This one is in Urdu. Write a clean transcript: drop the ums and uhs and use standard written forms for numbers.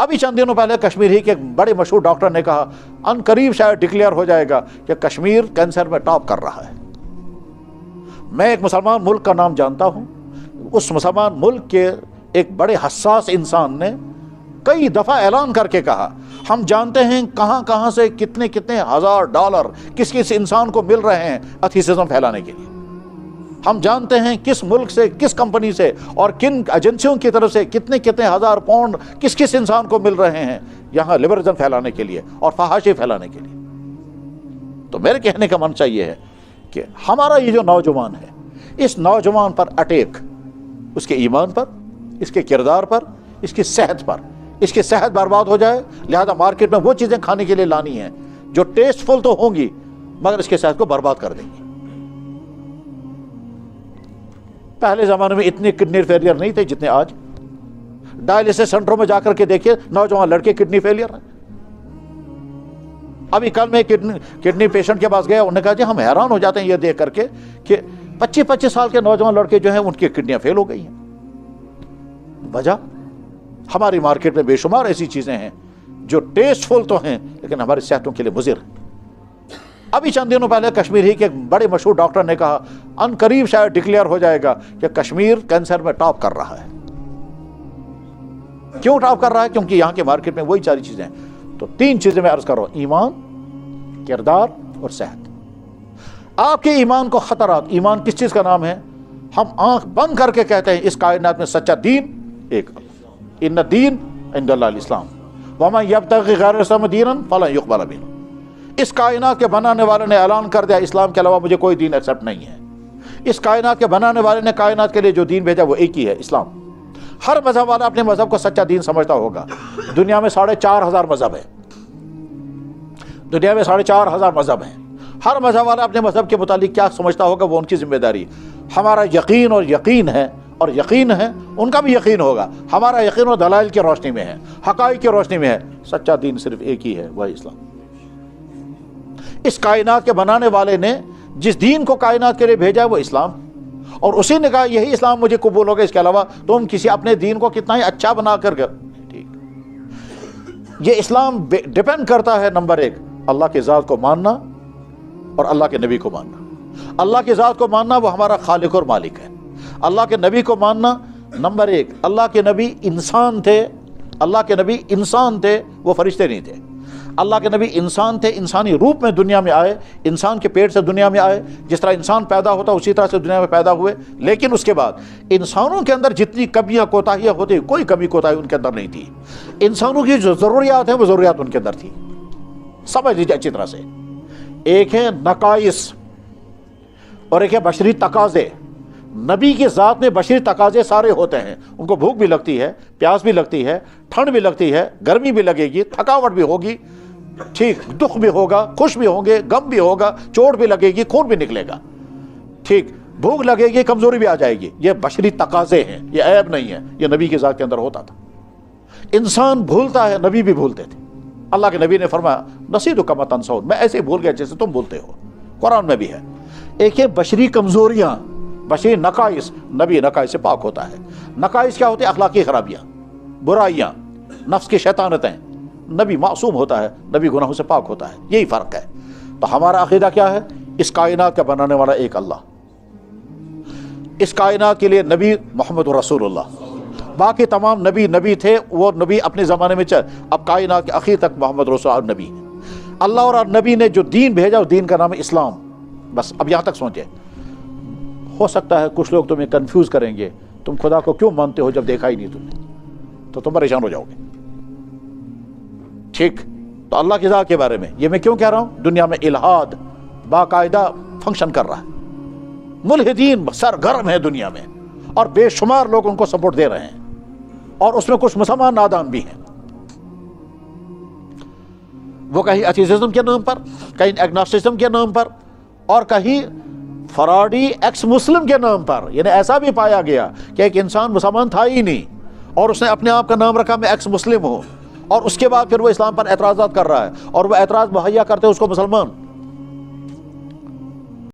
ابھی چند دنوں پہلے کشمیر ہی کے ایک بڑے مشہور ڈاکٹر نے کہا ان قریب شاید ڈکلیئر ہو جائے گا کہ کشمیر کینسر میں ٹاپ کر رہا ہے۔ میں ایک مسلمان ملک کا نام جانتا ہوں، اس مسلمان ملک کے ایک بڑے حساس انسان نے کئی دفعہ اعلان کر کے کہا ہم جانتے ہیں کہاں کہاں سے کتنے کتنے ہزار ڈالر کس کس انسان کو مل رہے ہیں ایتھیسزم پھیلانے کے لیے، ہم جانتے ہیں کس ملک سے کس کمپنی سے اور کن ایجنسیوں کی طرف سے کتنے کتنے ہزار پاؤنڈ کس کس انسان کو مل رہے ہیں یہاں لبرلزم پھیلانے کے لیے اور فحاشی پھیلانے کے لیے۔ تو میرے کہنے کا منشا یہ ہے کہ ہمارا یہ جو نوجوان ہے، اس نوجوان پر اٹیک اس کے ایمان پر، اس کے کردار پر، اس کی صحت پر، اس کی صحت برباد ہو جائے، لہذا مارکیٹ میں وہ چیزیں کھانے کے لیے لانی ہیں جو ٹیسٹ فل تو ہوں گی مگر اس کی صحت کو برباد کر دیں گی۔ پہلے زمانے میں اتنے کڈنی فیلئر نہیں تھے جتنے آج۔ ڈائلسس سینٹروں میں جا کر کے دیکھیے نوجوان لڑکے کڈنی فیلئر ہیں۔ ابھی کل میں کڈنی پیشنٹ کے پاس گیا، انہوں نے کہا جی ہم حیران ہو جاتے ہیں یہ دیکھ کر کے کہ 25 سال کے نوجوان لڑکے جو ہیں ان کی کڈنیاں فیل ہو گئی ہیں۔ وجہ ہماری مارکیٹ میں بے شمار ایسی چیزیں ہیں جو ٹیسٹ فل تو ہیں لیکن ہماری صحتوں کے لیے مضر ہیں۔ ابھی چند دنوں پہلے کشمیر ہی کے ایک بڑے مشہور ڈاکٹر نے کہا ان قریب شاید ڈکلیئر ہو جائے گا کہ کشمیر کینسر میں ٹاپ کر رہا ہے۔ کیوں ٹاپ کر رہا ہے؟ کیونکہ یہاں کے مارکیٹ میں وہی ساری چیزیں ہیں۔ تو 3 چیزیں میں عرض کر رہا ہوں، ایمان، کردار اور صحت۔ آپ کے ایمان کو خطرات، ایمان کس چیز کا نام ہے؟ ہم آنکھ بند کر کے کہتے ہیں اس کائنات میں سچا دین ایک، ان الدین عند اللہ الاسلام ومن یبتغی غیر الاسلام دینا فلن یقبل منہ۔ اس کائنات کے بنانے والے نے اعلان کر دیا اسلام کے علاوہ مجھے کوئی دین ایکسپٹ نہیں ہے۔ اس کائنات کے بنانے والے نے کائنات کے لیے جو دین بھیجا وہ ایک ہی ہے، اسلام۔ ہر مذہب والا اپنے مذہب کو سچا دین سمجھتا ہوگا۔ دنیا میں 4,500 مذہب ہیں، دنیا میں 4,500 مذہب ہیں۔ ہر مذہب والا اپنے مذہب کے متعلق کیا سمجھتا ہوگا وہ ان کی ذمہ داری۔ ہمارا یقین اور یقین ہے اور یقین ہے، ان کا بھی یقین ہوگا۔ ہمارا یقین اور دلائل کی روشنی میں ہے، حقائق کی روشنی میں ہے، سچا دین صرف ایک ہی ہے، وہ اسلام۔ اس کائنات کے بنانے والے نے جس دین کو کائنات کے لیے بھیجا ہے وہ اسلام، اور اسی نے کہا یہی اسلام مجھے قبول ہوگا، اس کے علاوہ تم کسی اپنے دین کو کتنا ہی اچھا بنا کر ٹھیک۔ یہ اسلام ڈیپینڈ کرتا ہے نمبر 1 اللہ کی ذات کو ماننا اور اللہ کے نبی کو ماننا۔ اللہ کی ذات کو ماننا وہ ہمارا خالق اور مالک ہے۔ اللہ کے نبی کو ماننا نمبر 1، اللہ کے نبی انسان تھے، اللہ کے نبی انسان تھے، وہ فرشتے نہیں تھے۔ اللہ کے نبی انسان تھے، انسانی روپ میں دنیا میں آئے، انسان کے پیٹ سے دنیا میں آئے، جس طرح انسان پیدا ہوتا اسی طرح سے دنیا میں پیدا ہوئے۔ لیکن اس کے بعد انسانوں کے اندر جتنی کمیاں کوتاہیاں ہوتی کوئی کمی کوتاہی ان کے اندر نہیں تھی۔ انسانوں کی جو ضروریات ہیں وہ ضروریات ان کے اندر تھی۔ سمجھ لیجیے اچھی طرح سے، ایک ہے نقائص اور ایک ہے بشری تقاضے۔ نبی کی ذات میں بشری تقاضے سارے ہوتے ہیں، ان کو بھوک بھی لگتی ہے، پیاس بھی لگتی ہے، ٹھنڈ بھی لگتی ہے، گرمی بھی لگے گی، تھکاوٹ بھی ہوگی، ٹھیک، دکھ بھی ہوگا، خوش بھی ہوں گے، غم بھی ہوگا، چوٹ بھی لگے گی، خون بھی نکلے گا، ٹھیک، بھوک لگے گی، کمزوری بھی آ جائے گی۔ یہ بشری تقاضے ہیں، یہ عیب نہیں ہے، یہ نبی کی ذات کے اندر ہوتا تھا۔ انسان بھولتا ہے، نبی بھی بھولتے تھے۔ اللہ کے نبی نے فرمایا نسیتک کما تنسون، میں ایسے بھول گیا جیسے تم بھولتے ہو، قرآن میں بھی ہے۔ ایک ہے بشری کمزوریاں، بشری نقائص، نبی نقائص سے پاک ہوتا ہے۔ نقائص کیا ہوتے ہیں؟ اخلاقی خرابیاں، برائیاں، نفس کی شیطانتیں۔ نبی معصوم ہوتا ہے، نبی گناہوں سے پاک ہوتا ہے، یہی فرق ہے۔ تو ہمارا عقیدہ کیا ہے؟ اس کائنات کا بنانے والا ایک اللہ، اس کائنات کے لیے نبی محمد رسول اللہ، باقی تمام نبی تھے، وہ نبی اپنے زمانے میں اب کائنات کے آخر تک محمد رسول اللہ نبی ہے۔ اللہ اور نبی نے جو دین بھیجا اس دین کا نام ہے اسلام۔ بس اب یہاں تک سوچیں۔ ہو سکتا ہے کچھ لوگ تمہیں کنفیوز کریں گے، تم خدا کو کیوں مانتے ہو جب دیکھا ہی نہیں تم نے، تو تم پریشان ہو جاؤ گے، ٹھیک۔ تو اللہ کی ذات کے بارے میں یہ میں کیوں کہہ رہا ہوں؟ دنیا میں الہاد باقاعدہ فنکشن کر رہا ہے، ملحدین سرگرم ہے دنیا میں، اور بے شمار لوگ ان کو سپورٹ دے رہے ہیں، اور اس میں کچھ مسلمان نادان بھی ہیں۔ وہ کہیں ایتھیسزم کے نام پر، کہیں ایگنوسٹسزم کے نام پر، اور کہیں فراڈی ایکس مسلم کے نام پر۔ یعنی ایسا بھی پایا گیا کہ ایک انسان مسلمان تھا ہی نہیں اور اس نے اپنے آپ کا نام رکھا میں ایکس مسلم ہوں، اور اس کے بعد پھر وہ اسلام پر اعتراضات کر رہا ہے، اور وہ اعتراض مہیا کرتے اس کو مسلمان۔